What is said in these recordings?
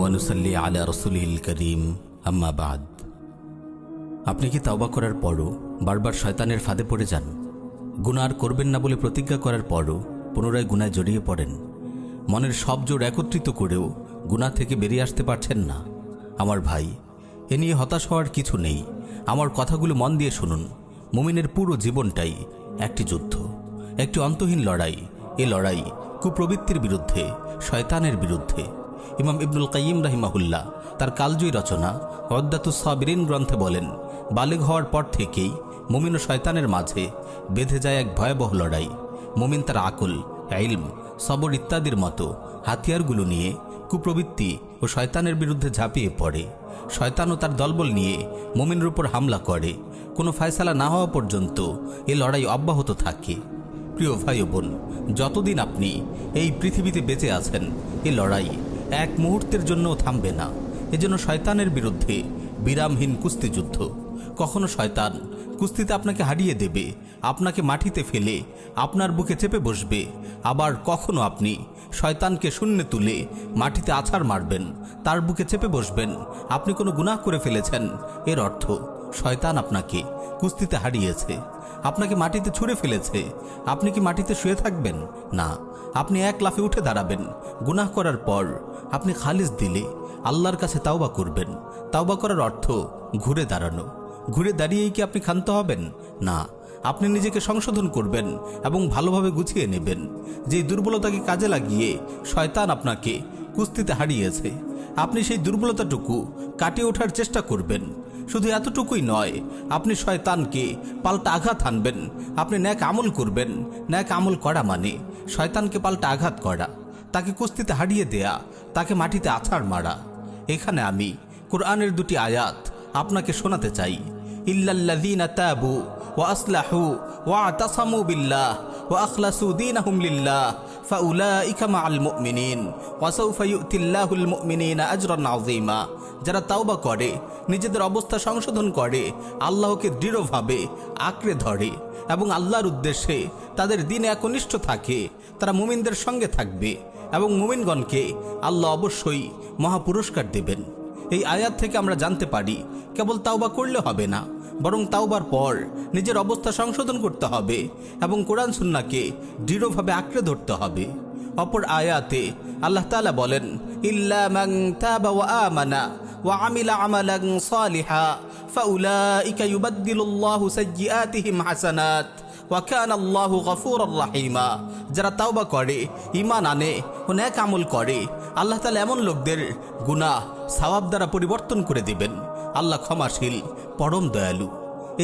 ওয়া নুসাল্লি আলা রাসূলিল কারীম আম্মা বাদ। আপনি কি তাওবা করার পরও বারবার শয়তানের ফাঁদে পড়ে যান? গুনাহ আর করবেন না বলে প্রতিজ্ঞা করার পরও পুনরায় গুনায় জড়িয়ে পড়েন? মনের সব জোর একত্রিত করেও গুনাহ থেকে বেরিয়ে আসতে পারছেন না? আমার ভাই, এ নিয়ে হতাশ হওয়ার কিছু নেই। আমার কথাগুলো মন দিয়ে শুনুন। মুমিনের পুরো জীবনটাই একটি যুদ্ধ, একটি অন্তহীন লড়াই। এ লড়াই কুপ্রবৃত্তির বিরুদ্ধে, শয়তানের বিরুদ্ধে। ইমাম ইবনুল কাইয়িম রাহিমাহুল্লাহ তার কালজয়ী রচনা উদ্দাতুস সাবিরিন গ্রন্থে বলেন, বালেগ হওয়ার পর থেকেই মুমিন ও শয়তানের মাঝে বেঁধে যায় এক ভয়াবহ লড়াই। মুমিন তার আকল, ইলম, সবর ইত্যাদির মতো হাতিয়ারগুলো নিয়ে কুপ্রবৃত্তি ও শয়তানের বিরুদ্ধে ঝাঁপিয়ে পড়ে। শয়তানও তার দলবল নিয়ে মুমিনের উপর হামলা করে। কোনো ফয়সালা না হওয়া পর্যন্ত এ লড়াই অব্যাহত থাকে। প্রিয় ভাই ও বোন, যতদিন আপনি এই পৃথিবীতে বেঁচে আছেন, এ লড়াই এক মুহূর্তের জন্যও থামবে না। এজন্য শয়তানের বিরুদ্ধে বিরামহীন কুস্তিযুদ্ধ। কখনো শয়তান কুস্তিতে আপনাকে হারিয়ে দেবে, আপনাকে মাটিতে ফেলে আপনার বুকে চেপে বসবে। আবার কখনো আপনি শয়তানকে শূন্যে তুলে মাটিতে আছাড় মারবেন, তার বুকে চেপে বসবেন। আপনি কোনো গুনাহ করে ফেলেছেন, এর অর্থ শয়তান আপনাকে কুস্তিতে হারিয়েছে, আপনাকে মাটিতে ছুঁড়ে ফেলেছে। আপনি কি মাটিতে শুয়ে থাকবেন? না, আপনি এক লাফে উঠে দাঁড়াবেন। গুনাহ করার পর আপনি খালিস দিলে আল্লাহর কাছে তাওবা করবেন। তাওবা করার অর্থ ঘুরে দাঁড়ানো। ঘুরে দাঁড়িয়েই কি আপনি ক্ষান্ত হবেন? না, আপনি নিজেকে সংশোধন করবেন এবং ভালোভাবে গুছিয়ে নেবেন। যে দুর্বলতাকে কাজে লাগিয়ে শয়তান আপনাকে কুস্তিতে হারিয়েছে, আপনি সেই দুর্বলতাটুকু কাটিয়ে ওঠার চেষ্টা করবেন। শুধু এতটুকুই নয়, আপনি শয়তানকে পাল্টা আঘাত হানবেন। আপনি ন্যাক আমল করবেন। ন্যাক আমল করা মানে শয়তানকে পাল্টা আঘাত করা, তাকে কুস্তিতে হারিয়ে দেয়া, তাকে মাটিতে আছাড় মারা। এখানে আমি কোরআনের দুটি আয়াত আপনাকে শোনাতে চাই। ইল্লাল্লাযীনা তাবু ওয়া আসলাহু ওয়া আতাসামু বিল্লাহ ওয়া আখলাসু দীনাহুম লিল্লাহ ফাউলাইকা মাআল মুমিনিন ওয়া সাউফা ইউতিল্লাহুল মুমিনিনা আজরান আযীমা। যারা তাওবা করে, নিজেদের অবস্থা সংশোধন করে, আল্লাহকে দৃঢ়ভাবে আঁকড়ে ধরে এবং আল্লাহর উদ্দেশ্যে তাদের দিনে একনিষ্ঠ থাকে, তারা মুমিনদের সঙ্গে থাকবে এবং মুমিনগণকে আল্লাহ অবশ্যই মহাপুরস্কার দেবেন। এই আয়াত থেকে আমরা জানতে পারি, কেবল তাওবা করলে হবে না, বরং তাওবার পর নিজের অবস্থা সংশোধন করতে হবে এবং কোরআন সুন্নাহকে দৃঢ়ভাবে আঁকড়ে ধরতে হবে। অপর আয়াতে আল্লাহ তাআলা বলেন, ইল্লা মান তাবা ওয়া আমানা ওয়া আমিলা আমালান সালিহা ফাউলাইকা ইউবাদদিলুল্লাহু সাইয়্যাতিহিম হাসানাত ওয়া কানা আল্লাহু গফুরুর রাহিমা। যারা তাওবা করে, ঈমান আনে ও নেক আমল করে, আল্লাহ তাআলা এমন লোকদের গুনাহ সওয়াব দ্বারা পরিবর্তন করে দিবেন। আল্লাহ ক্ষমাশীল, পরম দয়ালু।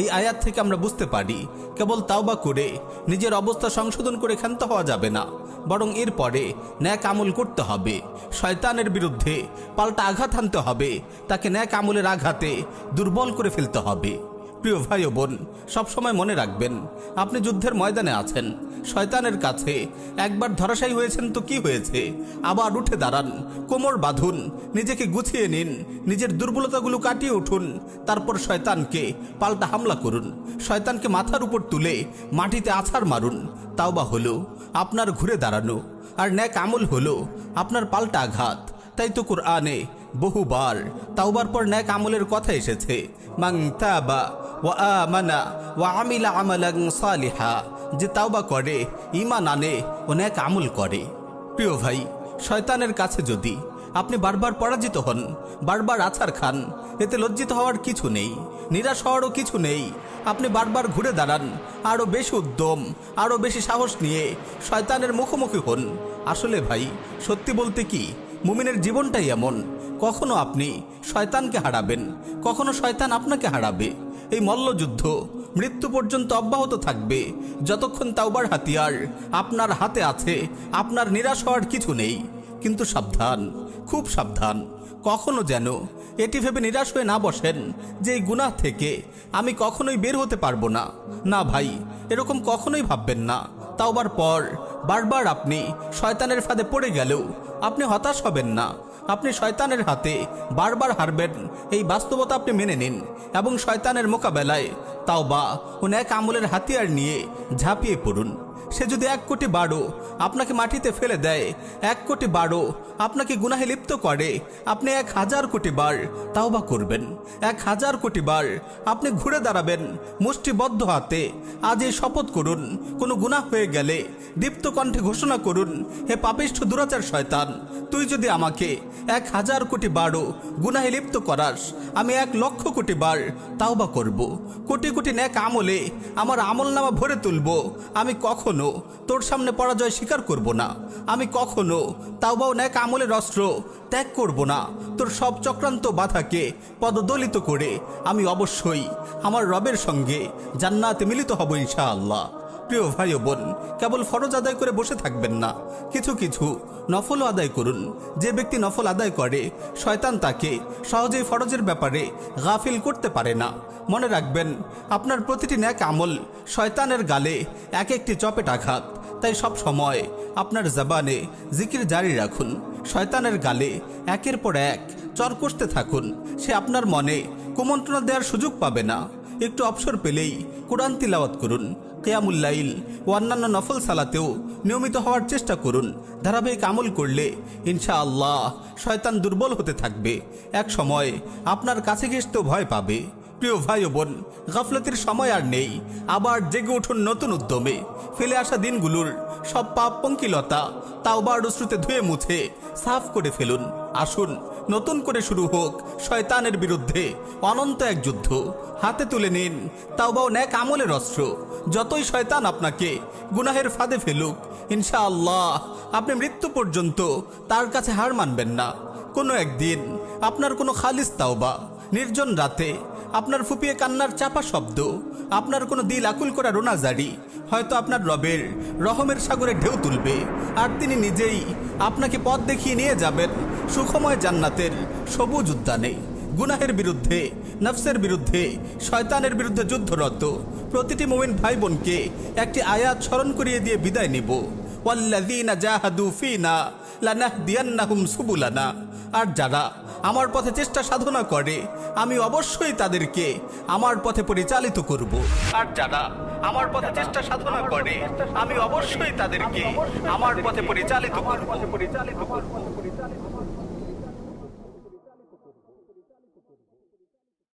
এই আয়াত থেকে আমরা বুঝতে পারি, কেবল তাওবা করে নিজের অবস্থা সংশোধন করে ক্ষান্ত হওয়া যাবে না, বরং এরপরে ন্যাক আমল করতে হবে। শয়তানের বিরুদ্ধে পাল্টা আঘাত হানতে হবে, তাকে ন্যাক আমলের আঘাতে দুর্বল করে ফেলতে হবে। প্রিয় ভাই ও বোন, সবসময় মনে রাখবেন, আপনি যুদ্ধের ময়দানে আছেন। শয়তানের কাছে একবার ধরাশায়ী হয়েছেন তো কি হয়েছে, আবার উঠে দাঁড়ান, কোমর বাঁধুন, নিজেকে গুছিয়ে নিন, নিজের দুর্বলতাগুলো কাটিয়ে উঠুন। তারপর শয়তানকে পাল্টা হামলা করুন, শয়তানকে মাথার উপর তুলে মাটিতে আছাড় মারুন। তাওবা হলো আপনার ঘুরে দাঁড়ানো, আর নেক আমল হলো আপনার পাল্টা আঘাত। তাই তো কোরআনে বহুবার তাওবার পর নেক আমলের কথা এসেছে, মান তাবা ওয়া আমানা ওয়া আমিলা আমালান সালিহা। যে তাওবা করে, ঈমান আনে ও নেক আমল করে। প্রিয় ভাই, শয়তানের কাছে যদি আপনি বারবার পরাজিত হন, বারবার আছাড় খান, এতে লজ্জিত হওয়ার কিছু নেই, নিরাশ হওয়ারও কিছু নেই। আপনি বারবার ঘুরে দাঁড়ান, আরও বেশি উদ্যম, আরও বেশি সাহস নিয়ে শয়তানের মুখোমুখি হন। আসলে ভাই, সত্যি বলতে কি, মুমিনের জীবনটাই এমন, কখনো আপনি শয়তানকে হারাবেন, কখনো শয়তান আপনাকে হারাবে। এই মল্লযুদ্ধ মৃত্যু পর্যন্ত অব্যাহত থাকবে। যতক্ষণ তাওবার হাতিয়ার আপনার হাতে আছে, আপনার নিরাশ হওয়ার কিছু নেই। কিন্তু সাবধান, খুব সাবধান, কখনো যেন এটি ভেবে নিরাশ হয়ে না বসেন যে এই গুনাহ থেকে আমি কখনোই বের হতে পারবো না। না ভাই, এরকম কখনোই ভাববেন না। তাওবার পর বারবার আপনি শয়তানের ফাঁদে পড়ে গেলেও আপনি হতাশ হবেন না। আপনি শয়তানের হাতে বারবার হারবেন, এই বাস্তবতা আপনি মেনে নিন এবং শয়তানের মোকাবেলায় তাওবা ও নেক আমলের হাতিয়ার নিয়ে ঝাঁপিয়ে পড়ুন। সে যদি 1 কোটি বারও আপনাকে মাটিতে ফেলে দেয়, 1 কোটি বারও আপনাকে গুনাহে লিপ্ত করে, আপনি 1000 কোটি বার তাওবা করবেন, 1000 কোটি বার আপনি ঘুরে দাঁড়াবেন মুষ্টিবদ্ধ হাতে। আজ এই শপথ করুন, কোনো গুনাহ হয়ে গেলে দীপ্ত কণ্ঠে ঘোষণা করুন, হে পাপিষ্ঠ দুরাচার শয়তান, তুই যদি আমাকে 1000 কোটি বারও গুনাহে লিপ্ত করাস, আমি 1,00,000 কোটি বার তাওবা করব, কোটি কোটি নেক আমলে আমার আমলনামা ভরে তুলব। আমি কখনো তোর সামনে পরাজয় স্বীকার করব না, আমি কখনো তাওবা ও নেক আমলের অস্ত্র ত্যাগ করব না। তোর সব চক্রান্ত বাধাকে পদদলিত করে আমি অবশ্যই আমার রবের সঙ্গে জান্নাতে মিলিত হব ইনশাআল্লাহ। প্রিয় ভাই ও বোন, কেবল ফরজ আদায় করে বসে থাকবেন না, কিছু কিছু নফলও আদায় করুন। যে ব্যক্তি নফল আদায় করে, শয়তান তাকে সহজেই ফরজের ব্যাপারে গাফিল করতে পারে না। মনে রাখবেন, আপনার প্রতিটি নেক আমল শয়তানের গালে এক একটি চপেট আঘাত। তাই সব সময় আপনার জবানে জিকির জারি রাখুন, শয়তানের গালে একের পর এক চর কষতে থাকুন। সে আপনার মনে কুমন্ত্রণা দেওয়ার সুযোগ পাবে না। একটু অবসর পেলেই কোরআন তিলাওয়াত করুন, কিয়ামুল লাইল ও অন্যান্য নফল সালাতেও নিয়মিত হওয়ার চেষ্টা করুন। ধারাবাহিক আমল করলে ইনশাআল্লাহ শয়তান দুর্বল হতে থাকবে, এক সময় আপনার কাছে ঘেঁষতেও ভয় পাবে। প্রিয় ভাই ও বোন, গাফলতির সময় আর নেই। আবার জেগে উঠুন নতুন উদ্যমে। ফেলে আসা দিনগুলোর সব পাপ পঙ্কিলতা তাওবার অশ্রুতে ধুয়ে মুছে সাফ করে ফেলুন। আসুন নতুন করে শুরু হোক শয়তানের বিরুদ্ধে অনন্ত এক যুদ্ধ। হাতে তুলে নিন তাওবা ও নেক আমলের অস্ত্র। যতই শয়তান আপনাকে গুনাহের ফাঁদে ফেলুক, ইনশাআল্লাহ আপনি মৃত্যু পর্যন্ত তার কাছে হার মানবেন না। কোনো একদিন আপনার কোনো খালিস তাওবা, নির্জন রাতে আপনার ফুপিয়ে কান্নার চাপা শব্দ, আপনার কোনো দিল আকুল করা রোনাজারি হয়তো আপনার রবের রহমের সাগরে ঢেউ তুলবে। আর তিনি নিজেই আপনাকে পথ দেখিয়ে নিয়ে যাবেন সুখময় জান্নাতের সবুজ উদ্যানে। গুনাহের বিরুদ্ধে, নফসের বিরুদ্ধে, শয়তানের বিরুদ্ধে যুদ্ধরত প্রতিটি মুমিন ভাই বোনকে একটি আয়াত স্মরণ করিয়ে দিয়ে বিদায় নিব। ওয়াল্লাযীনা জাহাদু ফীনা লানাহদিয়ান্নাহুম সুবুলানা। আর যারা আমার পথে চেষ্টা সাধনা করে, আমি অবশ্যই তাদেরকে আমার পথে পরিচালিত করব। আর যারা আমার পথে চেষ্টা সাধনা করে, আমি অবশ্যই তাদেরকে আমার পথে পরিচালিত করব।